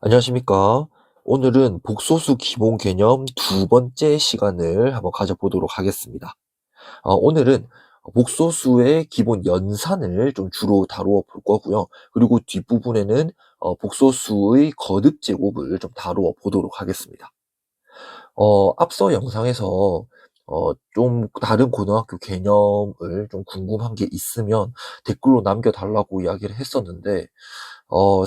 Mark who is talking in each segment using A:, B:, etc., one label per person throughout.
A: 안녕하십니까. 오늘은 복소수 기본 개념 두 번째 시간을 한번 가져보도록 하겠습니다. 오늘은 복소수의 기본 연산을 좀 주로 다루어 볼 거고요. 그리고 뒷부분에는 복소수의 거듭 제곱을 좀 다루어 보도록 하겠습니다. 앞서 영상에서 좀 다른 고등학교 개념을 좀 궁금한 게 있으면 댓글로 남겨달라고 이야기를 했었는데,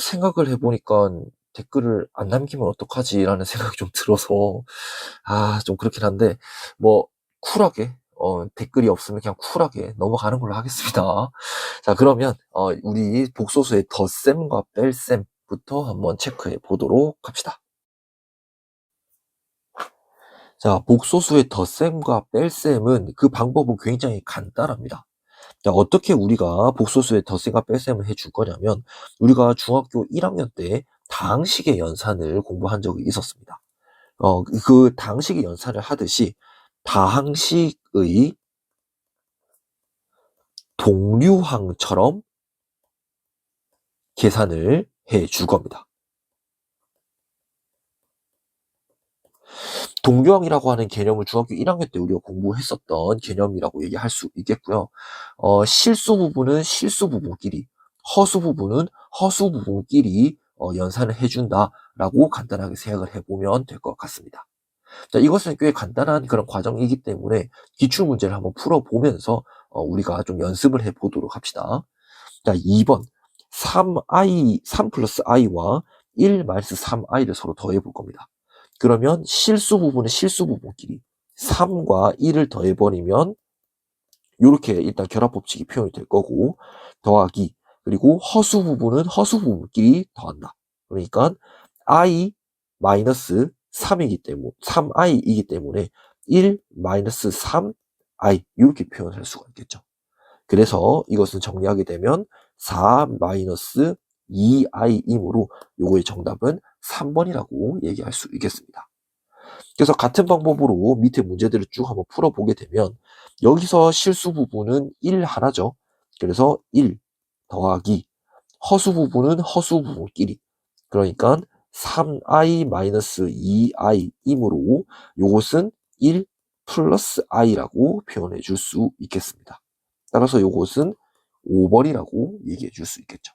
A: 생각을 해보니까 댓글을 안 남기면 어떡하지라는 생각이 좀 들어서, 좀 그렇긴 한데, 뭐, 쿨하게, 댓글이 없으면 그냥 쿨하게 넘어가는 걸로 하겠습니다. 자, 그러면, 우리 복소수의 덧셈과 뺄셈부터 한번 체크해 보도록 합시다. 자, 복소수의 덧셈과 뺄셈은 그 방법은 굉장히 간단합니다. 자, 어떻게 우리가 복소수의 덧셈과 뺄셈을 해줄 거냐면, 우리가 중학교 1학년 때 다항식의 연산을 공부한 적이 있었습니다. 그 다항식의 연산을 하듯이 다항식의 동류항처럼 계산을 해 줄 겁니다. 동류항이라고 하는 개념을 중학교 1학년 때 우리가 공부했었던 개념이라고 얘기할 수 있겠고요. 실수 부분은 실수 부분끼리, 허수 부분은 허수 부분끼리 연산을 해준다라고 간단하게 생각을 해보면 될 것 같습니다. 자, 이것은 꽤 간단한 그런 과정이기 때문에 기출문제를 한번 풀어보면서 우리가 좀 연습을 해보도록 합시다. 자, 2번 3 플러스 i와 1 마이너스 3i를 서로 더해볼 겁니다. 그러면 실수 부분은 실수 부분끼리 3과 1을 더해버리면 이렇게 일단 결합법칙이 표현이 될 거고, 더하기, 그리고 허수 부분은 허수 부분끼리 더한다. 그러니까 i 마이너스 3이기 때문에 3i이기 때문에 1 마이너스 3i 이렇게 표현할 수가 있겠죠. 그래서 이것은 정리하게 되면 4 마이너스 2i이므로 요거의 정답은 3번이라고 얘기할 수 있겠습니다. 그래서 같은 방법으로 밑에 문제들을 쭉 한번 풀어보게 되면 여기서 실수 부분은 1 하나죠. 그래서 1 더하기 허수 부분은 허수 부분끼리, 그러니까 3i-2i이므로 요것은 1 플러스 i라고 표현해 줄 수 있겠습니다. 따라서 요것은 5번이라고 얘기해 줄 수 있겠죠.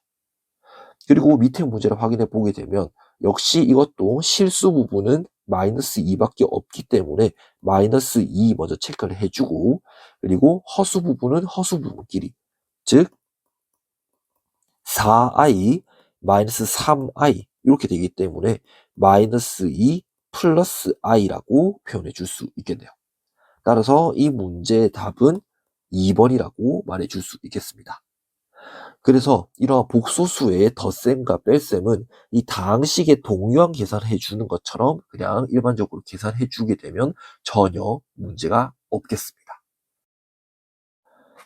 A: 그리고 밑에 문제를 확인해 보게 되면 역시 이것도 실수 부분은 마이너스 2밖에 없기 때문에 마이너스 2 먼저 체크를 해주고, 그리고 허수 부분은 허수 부분끼리, 즉 4i 마이너스 3i 이렇게 되기 때문에 마이너스 2 플러스 i라고 표현해 줄 수 있겠네요. 따라서 이 문제의 답은 2번이라고 말해 줄 수 있겠습니다. 그래서 이러한 복소수의 덧셈과 뺄셈은 이 다항식의 동유한 계산을 해주는 것처럼 그냥 일반적으로 계산해 주게 되면 전혀 문제가 없겠습니다.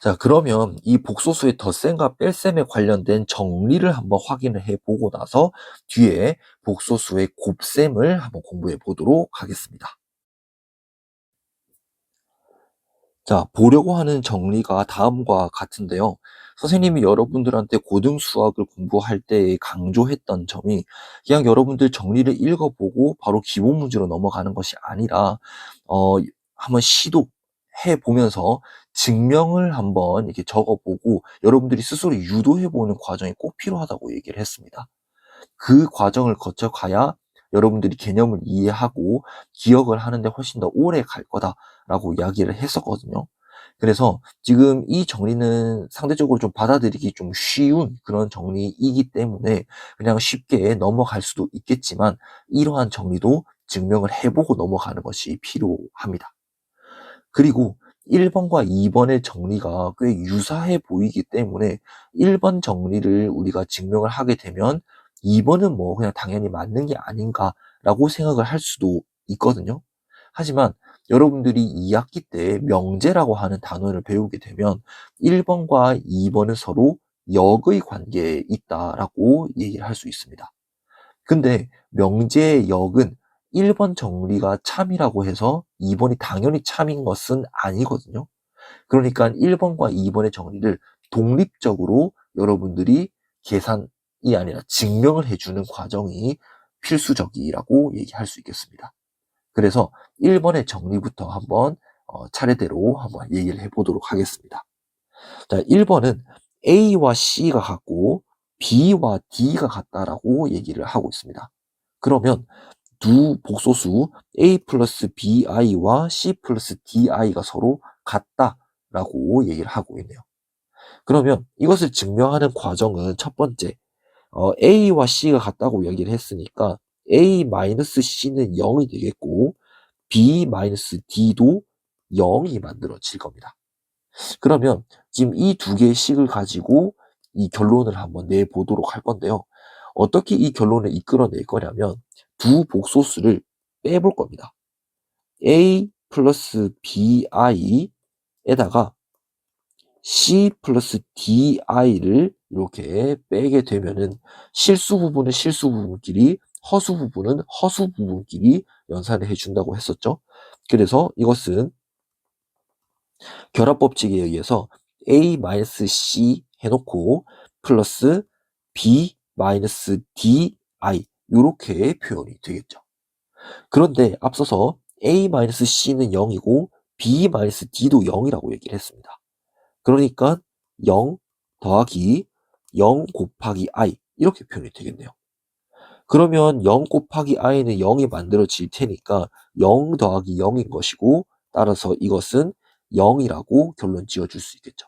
A: 자, 그러면 이 복소수의 덧셈과 뺄셈에 관련된 정리를 한번 확인을 해보고 나서 뒤에 복소수의 곱셈을 한번 공부해 보도록 하겠습니다. 자, 보려고 하는 정리가 다음과 같은데요. 선생님이 여러분들한테 고등 수학을 공부할 때 강조했던 점이 그냥 여러분들 정리를 읽어보고 바로 기본 문제로 넘어가는 것이 아니라 한번 시도해 보면서 증명을 한번 이렇게 적어보고 여러분들이 스스로 유도해보는 과정이 꼭 필요하다고 얘기를 했습니다. 그 과정을 거쳐 가야 여러분들이 개념을 이해하고 기억을 하는데 훨씬 더 오래 갈 거다라고 이야기를 했었거든요. 그래서 지금 이 정리는 상대적으로 좀 받아들이기 좀 쉬운 그런 정리이기 때문에 그냥 쉽게 넘어갈 수도 있겠지만 이러한 정리도 증명을 해보고 넘어가는 것이 필요합니다. 그리고 1번과 2번의 정리가 꽤 유사해 보이기 때문에 1번 정리를 우리가 증명을 하게 되면 2번은 뭐 그냥 당연히 맞는 게 아닌가라고 생각을 할 수도 있거든요. 하지만 여러분들이 2학기 때 명제라고 하는 단어를 배우게 되면 1번과 2번은 서로 역의 관계에 있다라고 얘기를 할 수 있습니다. 근데 명제의 역은 1번 정리가 참이라고 해서 2번이 당연히 참인 것은 아니거든요. 그러니까 1번과 2번의 정리를 독립적으로 여러분들이 계산이 아니라 증명을 해주는 과정이 필수적이라고 얘기할 수 있겠습니다. 그래서 1번의 정리부터 한번 차례대로 한번 얘기를 해보도록 하겠습니다. 자, 1번은 A와 C가 같고 B와 D가 같다라고 얘기를 하고 있습니다. 그러면 두 복소수 A 플러스 BI와 C 플러스 DI가 서로 같다라고 얘기를 하고 있네요. 그러면 이것을 증명하는 과정은 첫 번째, A와 C가 같다고 얘기를 했으니까 A-C는 0이 되겠고 B-D도 0이 만들어질 겁니다. 그러면 지금 이 두 개의 식을 가지고 이 결론을 한번 내보도록 할 건데요. 어떻게 이 결론을 이끌어낼 거냐면 두 복소수를 빼볼 겁니다. A 플러스 BI에다가 C 플러스 DI를 이렇게 빼게 되면은 실수 부분은 실수 부분끼리, 허수 부분은 허수 부분끼리 연산을 해준다고 했었죠. 그래서 이것은 결합법칙에 의해서 A-C 해놓고 플러스 B-DI 이렇게 표현이 되겠죠. 그런데 앞서서 A-C는 0이고 B-D도 0이라고 얘기를 했습니다. 그러니까 0 더하기 0 곱하기 I 이렇게 표현이 되겠네요. 그러면 0 곱하기 i는 0이 만들어질 테니까 0 더하기 0인 것이고 따라서 이것은 0이라고 결론 지어줄 수 있겠죠.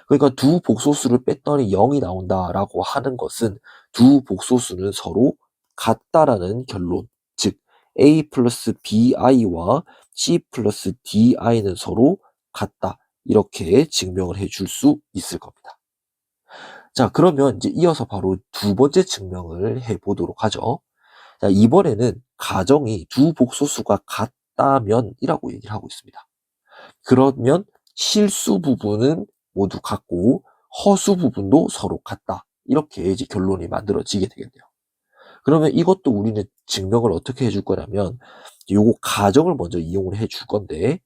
A: 그러니까 두 복소수를 뺐더니 0이 나온다라고 하는 것은 두 복소수는 서로 같다라는 결론, 즉 A 플러스 BI와 C 플러스 DI는 서로 같다. 이렇게 증명을 해줄 수 있을 겁니다. 자, 그러면 이제 이어서 바로 두 번째 증명을 해보도록 하죠. 자, 이번에는 가정이 두 복소수가 같다면이라고 얘기를 하고 있습니다. 그러면 실수 부분은 모두 같고 허수 부분도 서로 같다. 이렇게 이제 결론이 만들어지게 되겠네요. 그러면 이것도 우리는 증명을 어떻게 해줄 거냐면 요거 가정을 먼저 이용을 해줄 건데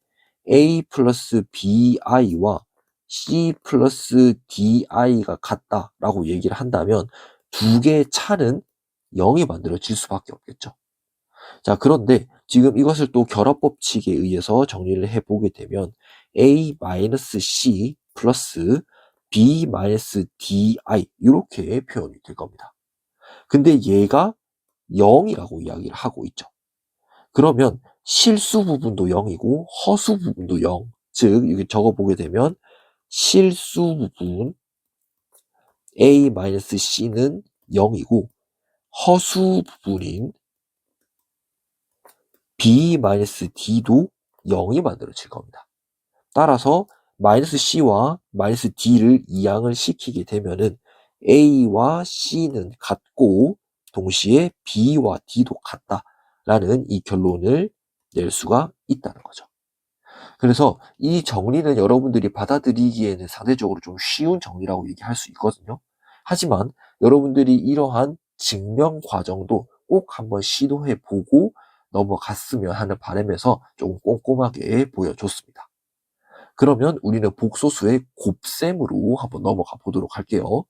A: A 플러스 BI와 C 플러스 DI가 같다라고 얘기를 한다면 두 개의 차는 0이 만들어질 수밖에 없겠죠. 자, 그런데 지금 이것을 또 결합법칙에 의해서 정리를 해보게 되면 A-C 플러스 B-DI 이렇게 표현이 될 겁니다. 근데 얘가 0이라고 이야기를 하고 있죠. 그러면 실수 부분도 0이고 허수 부분도 0. 즉 여기 적어보게 되면 실수 부분 A-C는 0이고 허수 부분인 B-D도 0이 만들어질 겁니다. 따라서 -C와 -D를 이항을 시키게 되면은 A와 C는 같고 동시에 B와 D도 같다라는 이 결론을 낼 수가 있다는 거죠. 그래서 이 정리는 여러분들이 받아들이기에는 상대적으로 좀 쉬운 정리라고 얘기할 수 있거든요. 하지만 여러분들이 이러한 증명 과정도 꼭 한번 시도해 보고 넘어갔으면 하는 바람에서 조금 꼼꼼하게 보여줬습니다. 그러면 우리는 복소수의 곱셈으로 한번 넘어가 보도록 할게요.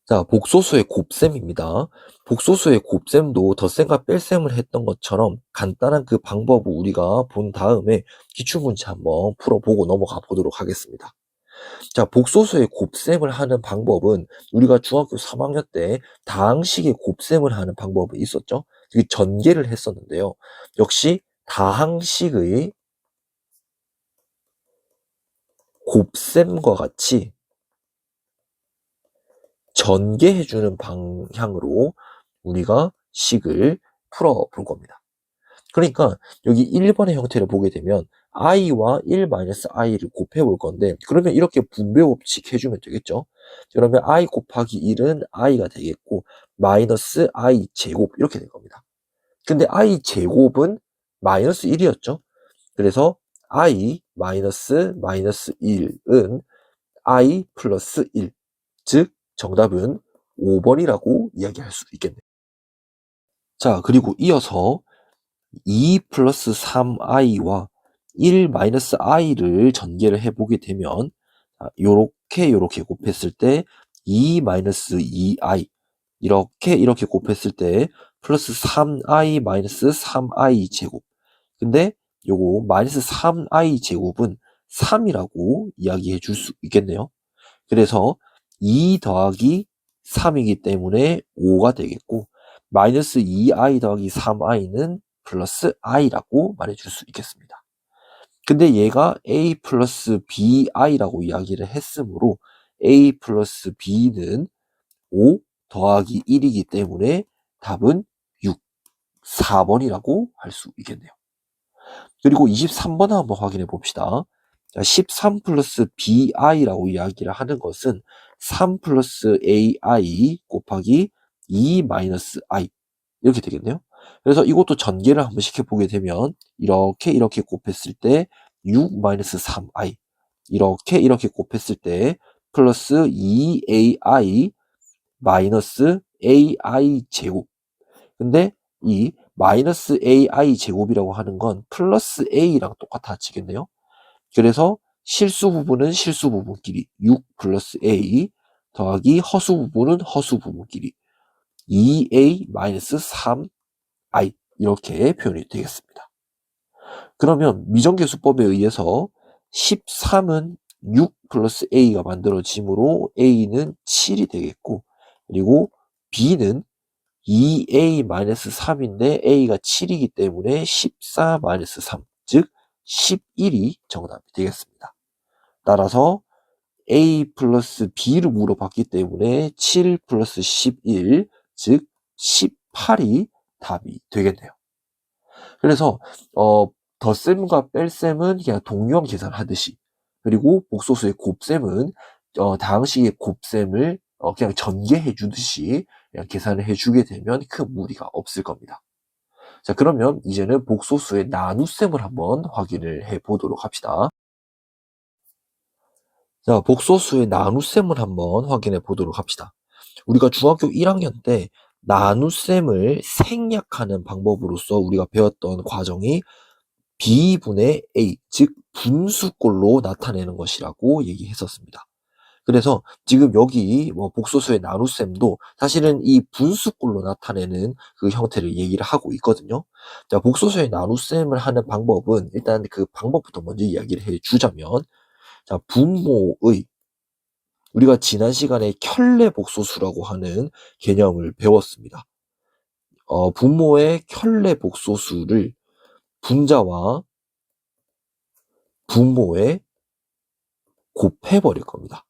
A: 자, 복소수의 곱셈입니다. 복소수의 곱셈도 덧셈과 뺄셈을 했던 것처럼 간단한 그 방법을 우리가 본 다음에 기출문제 한번 풀어보고 넘어가 보도록 하겠습니다. 자, 복소수의 곱셈을 하는 방법은 우리가 중학교 3학년 때 다항식의 곱셈을 하는 방법이 있었죠. 전개를 했었는데요. 역시 다항식의 곱셈과 같이 전개해주는 방향으로 우리가 식을 풀어볼 겁니다. 그러니까 여기 1번의 형태를 보게 되면 i와 1-i를 곱해볼 건데 그러면 이렇게 분배 법칙 해주면 되겠죠. 그러면 i 곱하기 1은 i가 되겠고 마이너스 i 제곱 이렇게 될 겁니다. 근데 i 제곱은 마이너스 1이었죠. 그래서 i 마이너스 1은 i 플러스 1, 즉 정답은 5번이라고 이야기할 수 있겠네요. 자, 그리고 이어서 2 플러스 3i와 1 마이너스 i를 전개를 해보게 되면 요렇게 곱했을 때 2 마이너스 2i 이렇게 곱했을 때 플러스 3i 마이너스 3i 제곱. 근데 요거 마이너스 3i 제곱은 3이라고 이야기해 줄 수 있겠네요. 그래서 2 더하기 3이기 때문에 5가 되겠고, 마이너스 2i 더하기 3i는 플러스 i라고 말해줄 수 있겠습니다. 근데 얘가 a 플러스 bi라고 이야기를 했으므로 a 플러스 b는 5 더하기 1이기 때문에 답은 6, 4번이라고 할 수 있겠네요. 그리고 23번 한번 확인해 봅시다. 13 플러스 bi라고 이야기를 하는 것은 3 플러스 ai 곱하기 2 마이너스 i 이렇게 되겠네요. 그래서 이것도 전개를 한번 시켜보게 되면 이렇게 곱했을 때 6 마이너스 3i 이렇게 곱했을 때 플러스 2ai 마이너스 ai 제곱. 근데 이 마이너스 ai 제곱이라고 하는 건 플러스 a랑 똑같아지겠네요. 그래서 실수 부분은 실수 부분끼리 6 플러스 a 더하기 허수 부분은 허수 부분끼리 2a 마이너스 3i 이렇게 표현이 되겠습니다. 그러면 미정계수법에 의해서 13은 6 플러스 a가 만들어지므로 a는 7이 되겠고, 그리고 b는 2a-3인데 a가 7이기 때문에 14-3, 즉 11이 정답이 되겠습니다. 따라서 a 플러스 b를 물어봤기 때문에 7 플러스 11, 즉 18이 답이 되겠네요. 그래서 덧셈과 뺄셈은 그냥 동유한 계산하듯이, 그리고 복소수의 곱셈은 다항식의 곱셈을 그냥 전개해 주듯이 그냥 계산을 해주게 되면 큰 무리가 없을 겁니다. 자, 그러면 이제는 복소수의 나눗셈을 한번 확인을 해 보도록 합시다. 자, 복소수의 나눗셈을 한번 확인해 보도록 합시다. 우리가 중학교 1학년 때 나눗셈을 생략하는 방법으로서 우리가 배웠던 과정이 b분의 a, 즉 분수꼴로 나타내는 것이라고 얘기했었습니다. 그래서 지금 여기 복소수의 나눗셈도 사실은 이 분수꼴로 나타내는 그 형태를 얘기를 하고 있거든요. 자, 복소수의 나눗셈을 하는 방법은 일단 그 방법부터 먼저 이야기를 해주자면, 자, 분모의, 우리가 지난 시간에 켤레 복소수라고 하는 개념을 배웠습니다. 분모의 켤레 복소수를 분자와 분모에 곱해버릴 겁니다.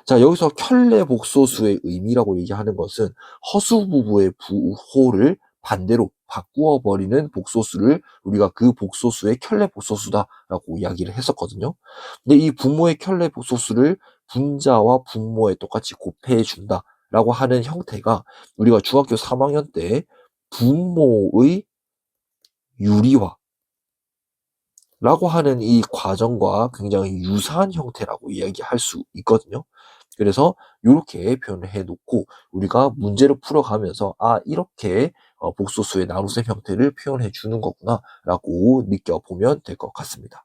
A: 자, 여기서 켤레 복소수의 의미라고 얘기하는 것은 허수 부부의 부호를 반대로 바꾸어 버리는 복소수를 우리가 그 복소수의 켤레 복소수다라고 이야기를 했었거든요. 근데 이 분모의 켤레 복소수를 분자와 분모에 똑같이 곱해 준다라고 하는 형태가 우리가 중학교 3학년 때 분모의 유리화 라고 하는 이 과정과 굉장히 유사한 형태라고 이야기할 수 있거든요. 그래서 이렇게 표현을 해놓고 우리가 문제를 풀어가면서 이렇게 복소수의 나눗셈 형태를 표현해 주는 거구나 라고 느껴보면 될 것 같습니다.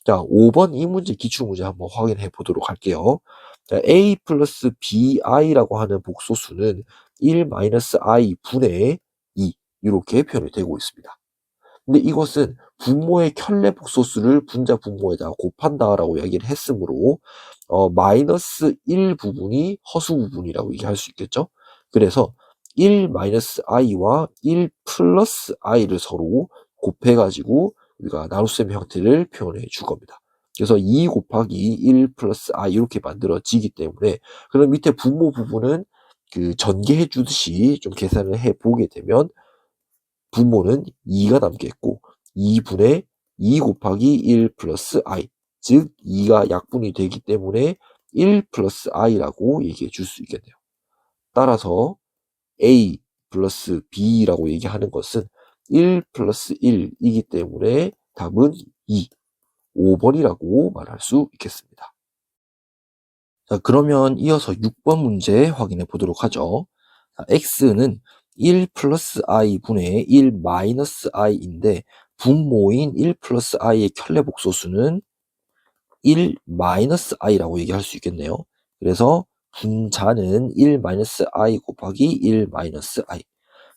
A: 자, 5번 이 문제 기출문제 한번 확인해 보도록 할게요. 자, a 플러스 bi라고 하는 복소수는 1-i 분의 2 이렇게 표현이 되고 있습니다. 근데 이것은 분모의 켤레 복소수를 분자 분모에다 곱한다라고 이야기를 했으므로 마이너스 1 부분이 허수 부분이라고 얘기할 수 있겠죠. 그래서 1 마이너스 i와 1 플러스 i를 서로 곱해가지고 우리가 나눗셈 형태를 표현해 줄 겁니다. 그래서 2 곱하기 1 플러스 i 이렇게 만들어지기 때문에, 그럼 밑에 분모 부분은 그 전개해 주듯이 좀 계산을 해 보게 되면 분모는 2가 남겠고 2분의 2 곱하기 1 플러스 i, 즉 2가 약분이 되기 때문에 1 플러스 i라고 얘기해 줄 수 있겠네요. 따라서 a 플러스 b라고 얘기하는 것은 1 플러스 1이기 때문에 답은 2, 5번이라고 말할 수 있겠습니다. 자, 그러면 이어서 6번 문제 확인해 보도록 하죠. 자, x는 1 플러스 i 분의 1 마이너스 i인데 분모인 1 플러스 i의 켤레 복소수는 1 마이너스 i라고 얘기할 수 있겠네요. 그래서 분자는 1-i 곱하기 1-i.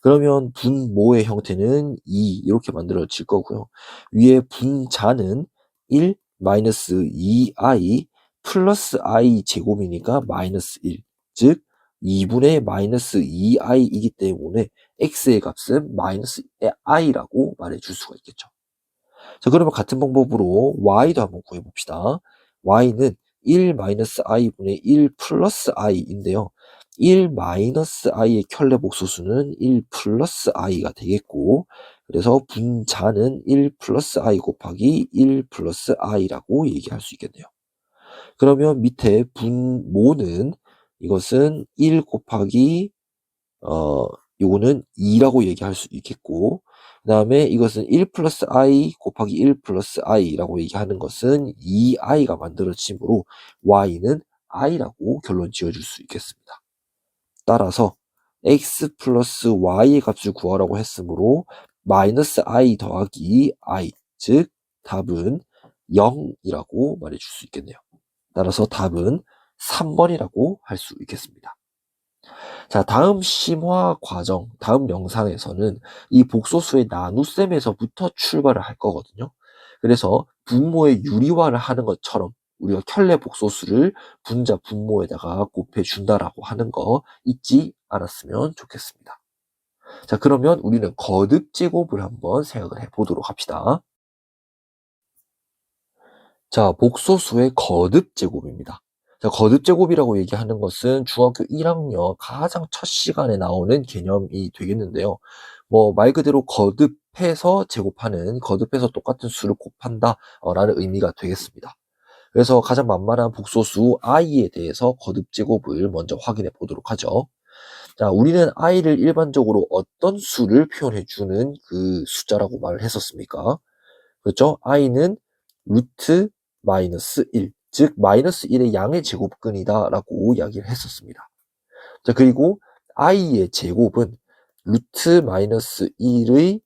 A: 그러면 분모의 형태는 2 이렇게 만들어질 거고요. 위에 분자는 1-2i 플러스 i 제곱이니까 마이너스 1. 즉 2분의 마이너스 2i이기 때문에 x의 값은 마이너스 i라고 말해줄 수가 있겠죠. 자, 그러면 같은 방법으로 y도 한번 구해봅시다. y는 1-i분의 1 플러스 i인데요. 1-i의 켤레 복소수는 1 플러스 i가 되겠고, 그래서 분자는 1 플러스 i 곱하기 1 플러스 i라고 얘기할 수 있겠네요. 그러면 밑에 분모는 이것은 1 곱하기 요거는 2라고 얘기할 수 있겠고, 그 다음에 이것은 1 플러스 i 곱하기 1 플러스 i라고 얘기하는 것은 2i가 만들어지므로 y는 i라고 결론 지어줄 수 있겠습니다. 따라서 x 플러스 y의 값을 구하라고 했으므로 마이너스 i 더하기 i, 즉 답은 0이라고 말해줄 수 있겠네요. 따라서 답은 3번이라고 할 수 있겠습니다. 자, 다음 심화 과정, 다음 영상에서는 이 복소수의 나눗셈에서부터 출발을 할 거거든요. 그래서 분모의 유리화를 하는 것처럼 우리가 켤레 복소수를 분자 분모에다가 곱해준다라고 하는 거 잊지 않았으면 좋겠습니다. 자, 그러면 우리는 거듭 제곱을 한번 생각을 해보도록 합시다. 자, 복소수의 거듭 제곱입니다. 자, 거듭 제곱이라고 얘기하는 것은 중학교 1학년 가장 첫 시간에 나오는 개념이 되겠는데요. 뭐 말 그대로 거듭해서 제곱하는, 거듭해서 똑같은 수를 곱한다 라는 의미가 되겠습니다. 그래서 가장 만만한 복소수 i에 대해서 거듭 제곱을 먼저 확인해 보도록 하죠. 자, 우리는 i를 일반적으로 어떤 수를 표현해 주는 그 숫자라고 말을 했었습니까? 그렇죠? i는 루트 마이너스 1, 즉 마이너스 1의 양의 제곱근이다 라고 이야기를 했었습니다. 자, 그리고 i의 제곱은 루트 마이너스 1의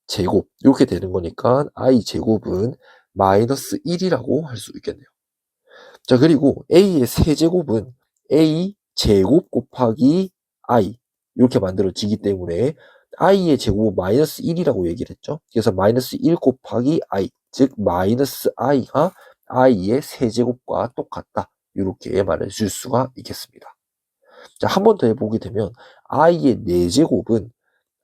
A: 제곱 이렇게 되는 거니까 i 제곱은 마이너스 1이라고 할 수 있겠네요. 자, 그리고 a의 세제곱은 a 제곱 곱하기 i 이렇게 만들어지기 때문에 i의 제곱은 마이너스 1이라고 얘기를 했죠. 그래서 마이너스 1 곱하기 i, 즉 마이너스 i가 i의 세제곱과 똑같다 이렇게 말해줄 수가 있겠습니다. 자, 한 번 더 해보게 되면 i의 4제곱은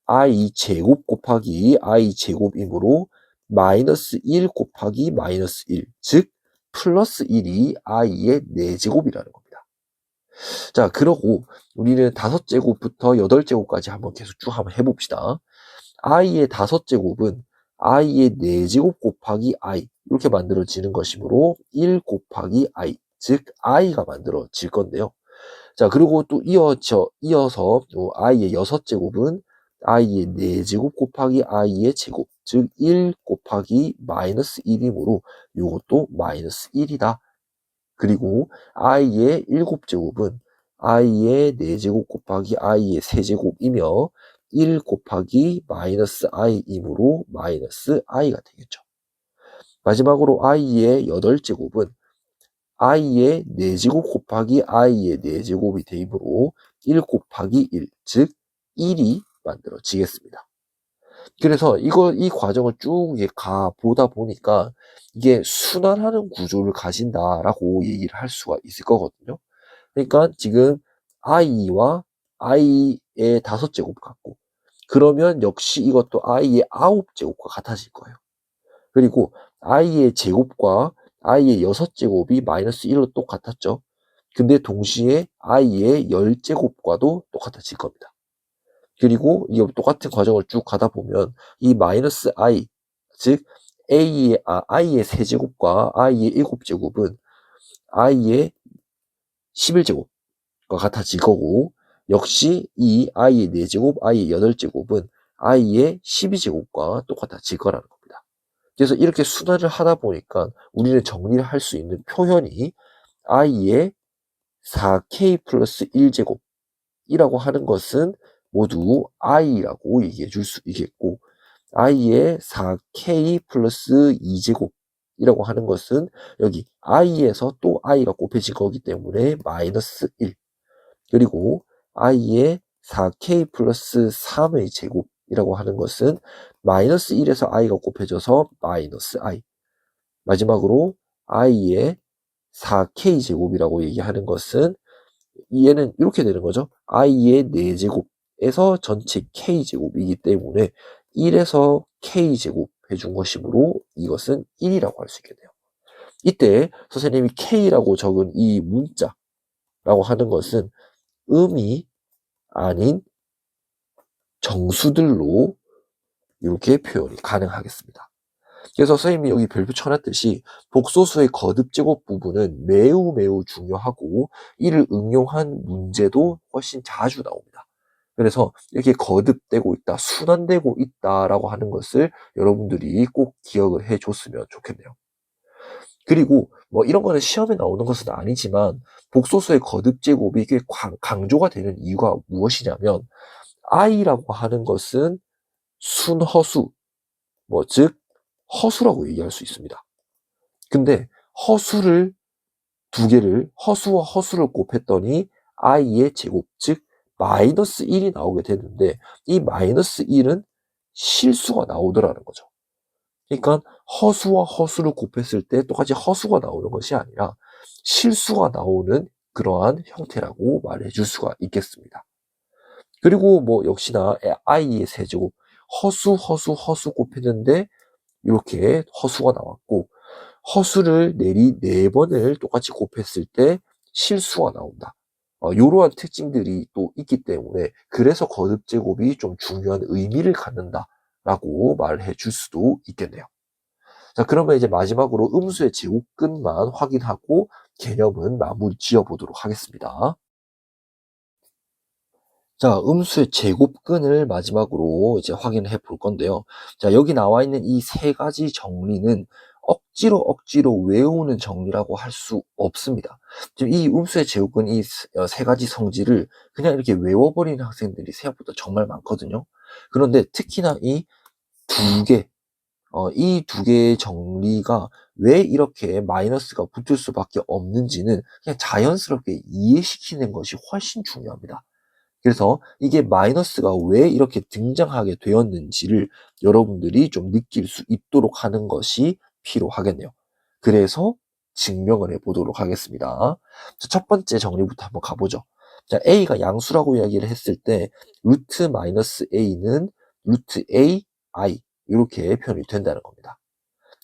A: i 제곱 곱하기 i 제곱이므로 마이너스 1 곱하기 마이너스 1, 즉 플러스 1이 i의 4제곱이라는 겁니다. 자, 그러고 우리는 5제곱부터 8제곱까지 한번 계속 쭉 한번 해봅시다. i의 5제곱은 i의 4제곱 곱하기 i 이렇게 만들어지는 것이므로 1 곱하기 i, 즉 i가 만들어질 건데요. 자, 그리고 또 이어서 또 i의 6제곱은 i의 4제곱 곱하기 i의 제곱, 즉 1 곱하기 마이너스 1이므로 이것도 마이너스 1이다. 그리고 i의 7제곱은 i의 4제곱 곱하기 i의 세제곱이며 1 곱하기 마이너스 i이므로 마이너스 i가 되겠죠. 마지막으로 i의 8제곱은 i의 4제곱 곱하기 i의 4제곱이 되므로 1 곱하기 1, 즉 1이 만들어지겠습니다. 그래서 이 과정을 쭉 보다 보니까 이게 순환하는 구조를 가진다라고 얘기를 할 수가 있을 거거든요. 그러니까 지금 i와 i의 5제곱 같고, 그러면 역시 이것도 i의 9제곱과 같아질 거예요. 그리고 i의 제곱과 i의 6제곱이 마이너스 1로 똑같았죠. 근데 동시에 i의 10제곱과도 똑같아질 겁니다. 그리고 이 똑같은 과정을 쭉 가다 보면 이 마이너스 i, 즉 i의 세제곱과 i의 7제곱은 i의 11제곱과 같아질 거고, 역시 이 i의 4제곱, i의 8제곱은 i의 12제곱과 똑같아질 거라는 겁니다. 그래서 이렇게 순환을 하다 보니까 우리는 정리를 할 수 있는 표현이 i의 4k 플러스 1제곱이라고 하는 것은 모두 i라고 얘기해 줄 수 있겠고, i의 4k 플러스 2제곱 이라고 하는 것은 여기 i에서 또 i가 곱해진 거기 때문에 마이너스 1. 그리고 i의 4k 플러스 3의 제곱이라고 하는 것은 마이너스 1에서 i가 곱해져서 마이너스 i. 마지막으로 i의 4k 제곱이라고 얘기하는 것은 얘는 이렇게 되는 거죠. i의 4제곱에서 전체 k제곱이기 때문에 1에서 k제곱 해준 것이므로 이것은 1이라고 할 수 있겠네요. 이때 선생님이 k라고 적은 이 문자라고 하는 것은 음이 아닌 정수들로 이렇게 표현이 가능하겠습니다. 그래서 선생님이 여기 별표 쳐놨듯이 복소수의 거듭제곱 부분은 매우 매우 중요하고 이를 응용한 문제도 훨씬 자주 나옵니다. 그래서 이렇게 거듭되고 있다, 순환되고 있다라고 하는 것을 여러분들이 꼭 기억을 해줬으면 좋겠네요. 그리고 뭐 이런 거는 시험에 나오는 것은 아니지만 복소수의 거듭제곱이 꽤 강조가 되는 이유가 무엇이냐면 i라고 하는 것은 순허수, 즉 허수라고 얘기할 수 있습니다. 근데 허수를 두 개를 허수와 허수를 곱했더니 i의 제곱, 즉 마이너스 1이 나오게 되는데 이 마이너스 1은 실수가 나오더라는 거죠. 그러니까 허수와 허수를 곱했을 때 똑같이 허수가 나오는 것이 아니라 실수가 나오는 그러한 형태라고 말해줄 수가 있겠습니다. 그리고 뭐 역시나 i의 세제곱, 허수 곱했는데 이렇게 허수가 나왔고 허수를 내리 4번을 똑같이 곱했을 때 실수가 나온다. 이러한 특징들이 또 있기 때문에 그래서 거듭제곱이 좀 중요한 의미를 갖는다라고 말해 줄 수도 있겠네요. 자, 그러면 이제 마지막으로 음수의 제곱근만 확인하고 개념은 마무리 지어보도록 하겠습니다. 자, 음수의 제곱근을 마지막으로 이제 확인해 볼 건데요. 자, 여기 나와 있는 이 세 가지 정리는 억지로 외우는 정리라고 할 수 없습니다. 지금 이 음수의 제곱근 이 세 가지 성질을 그냥 이렇게 외워버리는 학생들이 생각보다 정말 많거든요. 그런데 특히나 이 두 개, 이 두 개의 정리가 왜 이렇게 마이너스가 붙을 수밖에 없는지는 그냥 자연스럽게 이해시키는 것이 훨씬 중요합니다. 그래서 이게 마이너스가 왜 이렇게 등장하게 되었는지를 여러분들이 좀 느낄 수 있도록 하는 것이 필요하겠네요. 그래서 증명을 해보도록 하겠습니다. 자, 첫 번째 정리부터 한번 가보죠. 자, a가 양수라고 이야기를 했을 때 루트 마이너스 a는 루트 a, i 이렇게 표현이 된다는 겁니다.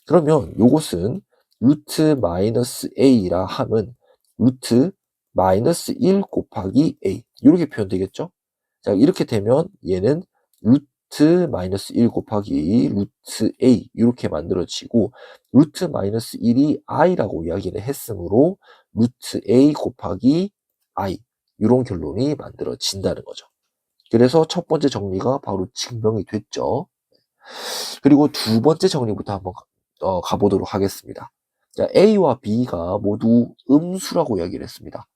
A: 그러면 요것은 루트 마이너스 a라 함은 루트 마이너스 1 곱하기 a 이렇게 표현되겠죠? 자, 이렇게 되면 얘는 루트 마이너스 1 곱하기 루트 a 이렇게 만들어지고 루트 마이너스 1이 i라고 이야기를 했으므로 루트 a 곱하기 i 이런 결론이 만들어진다는 거죠. 그래서 첫 번째 정리가 바로 증명이 됐죠. 그리고 두 번째 정리부터 한번 가보도록 하겠습니다. 자, a와 b가 모두 음수라고 이야기를 했습니다.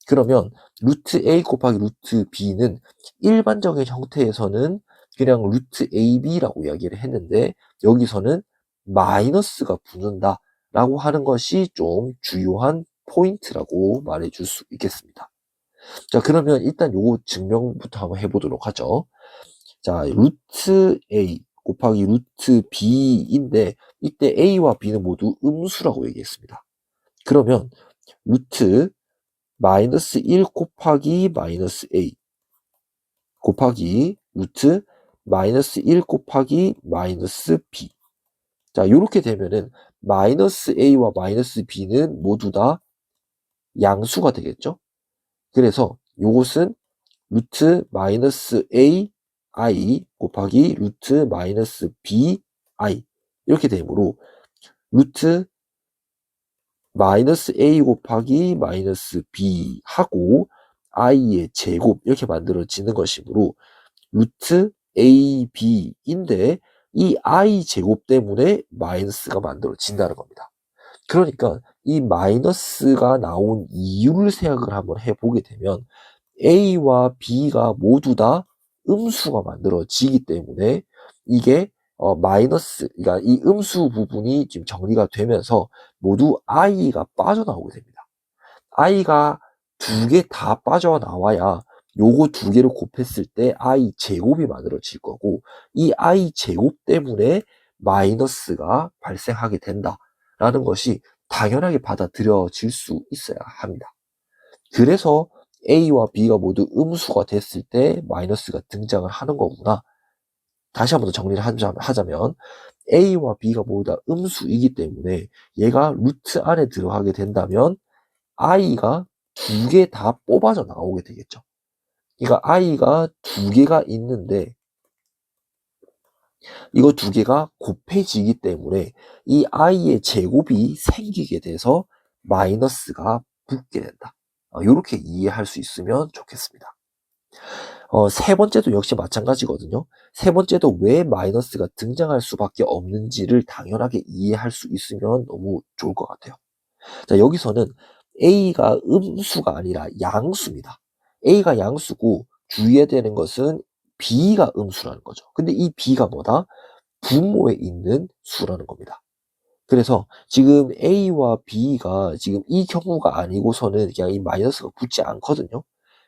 A: 그러면 루트 a 곱하기 루트 b는 일반적인 형태에서는 그냥 루트 ab라고 이야기를 했는데 여기서는 마이너스가 붙는다 라고 하는 것이 좀 주요한 포인트라고 말해줄 수 있겠습니다. 자, 그러면 일단 요거 증명부터 한번 해보도록 하죠. 자, 루트 a 곱하기 루트 b인데 이때 a와 b는 모두 음수라고 얘기했습니다. 그러면 루트 마이너스 1 곱하기 마이너스 a 곱하기 루트 마이너스 1 곱하기 마이너스 b. 자, 이렇게 되면은 마이너스 a와 마이너스 b는 모두 다 양수가 되겠죠? 그래서 이것은 루트 마이너스 a i 곱하기 루트 마이너스 b i 이렇게 되므로 루트 마이너스 a 곱하기 마이너스 b 하고 i의 제곱 이렇게 만들어지는 것이므로 루트 ab인데 이 i 제곱 때문에 마이너스가 만들어진다는 겁니다. 그러니까 이 마이너스가 나온 이유를 생각을 한번 해보게 되면 a와 b가 모두 다 음수가 만들어지기 때문에 이게 그러니까 이 음수 부분이 지금 정리가 되면서 모두 i가 빠져나오게 됩니다. i가 두 개 다 빠져나와야 요거 두 개를 곱했을 때 i 제곱이 만들어질 거고, 이 i 제곱 때문에 마이너스가 발생하게 된다라는 것이 당연하게 받아들여질 수 있어야 합니다. 그래서 a와 b가 모두 음수가 됐을 때 마이너스가 등장을 하는 거구나. 다시 한 번 더 정리를 하자면 a와 b가 모두 다 음수이기 때문에 얘가 루트 안에 들어가게 된다면 i가 두 개 다 뽑아져 나오게 되겠죠. 그러니까 i가 두 개가 있는데 이거 두 개가 곱해지기 때문에 이 i의 제곱이 생기게 돼서 마이너스가 붙게 된다. 이렇게 이해할 수 있으면 좋겠습니다. 세 번째도 역시 마찬가지거든요. 세 번째도 왜 마이너스가 등장할 수밖에 없는지를 당연하게 이해할 수 있으면 너무 좋을 것 같아요. 자, 여기서는 A가 음수가 아니라 양수입니다. A가 양수고 주의해야 되는 것은 B가 음수라는 거죠. 근데 이 B가 뭐다? 분모에 있는 수라는 겁니다. 그래서 지금 A와 B가 지금 이 경우가 아니고서는 그냥 이 마이너스가 붙지 않거든요.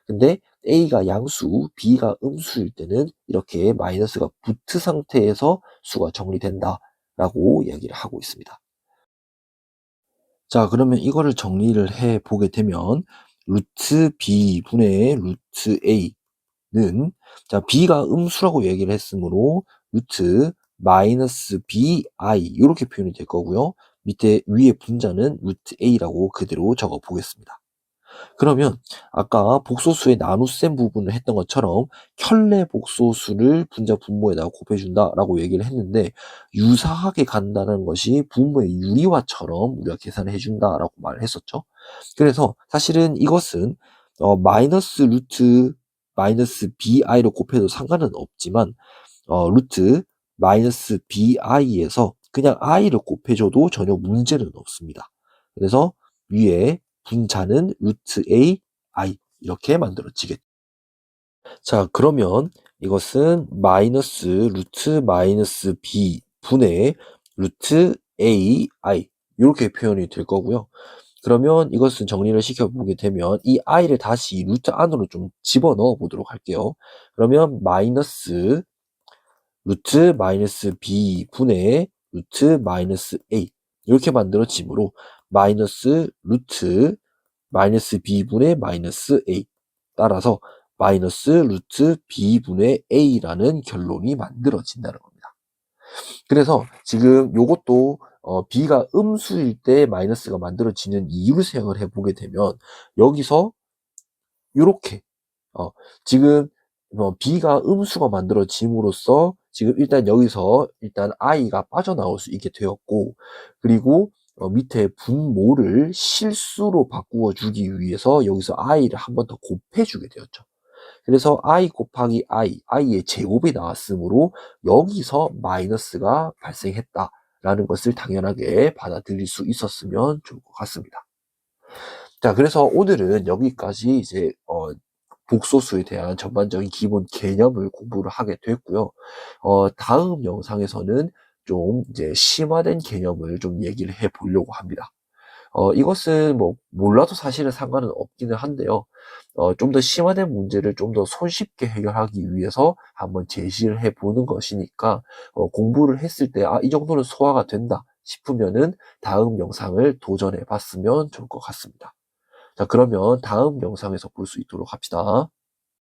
A: 근데 A가 양수, B가 음수일 때는 이렇게 마이너스가 붙은 상태에서 수가 정리된다라고 이야기를 하고 있습니다. 자, 그러면 이거를 정리를 해 보게 되면 루트 B분의 루트 A는, 자, B가 음수라고 얘기를 했으므로 루트 마이너스 BI 이렇게 표현이 될 거고요. 밑에 위에 분자는 루트 A라고 그대로 적어 보겠습니다. 그러면 아까 복소수의 나눗셈 부분을 했던 것처럼 켤레 복소수를 분자 분모에다가 곱해준다라고 얘기를 했는데, 유사하게 간다는 것이 분모의 유리화처럼 우리가 계산을 해준다라고 말을 했었죠. 그래서 사실은 이것은 마이너스 루트 마이너스 bi로 곱해도 상관은 없지만 루트 마이너스 bi에서 그냥 i를 곱해줘도 전혀 문제는 없습니다. 그래서 위에 분자는 루트 a i 이렇게 만들어지겠죠. 자, 그러면 이것은 마이너스 루트 마이너스 b 분의 루트 a i 이렇게 표현이 될 거고요. 그러면 이것은 정리를 시켜보게 되면 이 i를 다시 루트 안으로 좀 집어넣어 보도록 할게요. 그러면 마이너스 루트 마이너스 b 분의 루트 마이너스 a 이렇게 만들어지므로 마이너스 루트 마이너스 b분의 마이너스 a, 따라서 마이너스 루트 b분의 a라는 결론이 만들어진다는 겁니다. 그래서 지금 요것도 b가 음수일 때 마이너스가 만들어지는 이유를 생각을 해보게 되면 여기서 요렇게 지금 b가 음수가 만들어짐으로써 지금 일단 여기서 일단 i가 빠져나올 수 있게 되었고, 그리고 밑에 분모를 실수로 바꾸어 주기 위해서 여기서 i를 한 번 더 곱해 주게 되었죠. 그래서 i 곱하기 i의 제곱이 나왔으므로 여기서 마이너스가 발생했다라는 것을 당연하게 받아들일 수 있었으면 좋을 것 같습니다. 자, 그래서 오늘은 여기까지 이제 복소수에 대한 전반적인 기본 개념을 공부를 하게 됐고요. 다음 영상에서는 좀 이제 심화된 개념을 좀 얘기를 해 보려고 합니다. 이것은 뭐 몰라도 사실은 상관은 없기는 한데요. 좀 더 심화된 문제를 좀 더 손쉽게 해결하기 위해서 한번 제시를 해 보는 것이니까, 공부를 했을 때, 이 정도는 소화가 된다 싶으면은 다음 영상을 도전해 봤으면 좋을 것 같습니다. 자, 그러면 다음 영상에서 볼 수 있도록 합시다.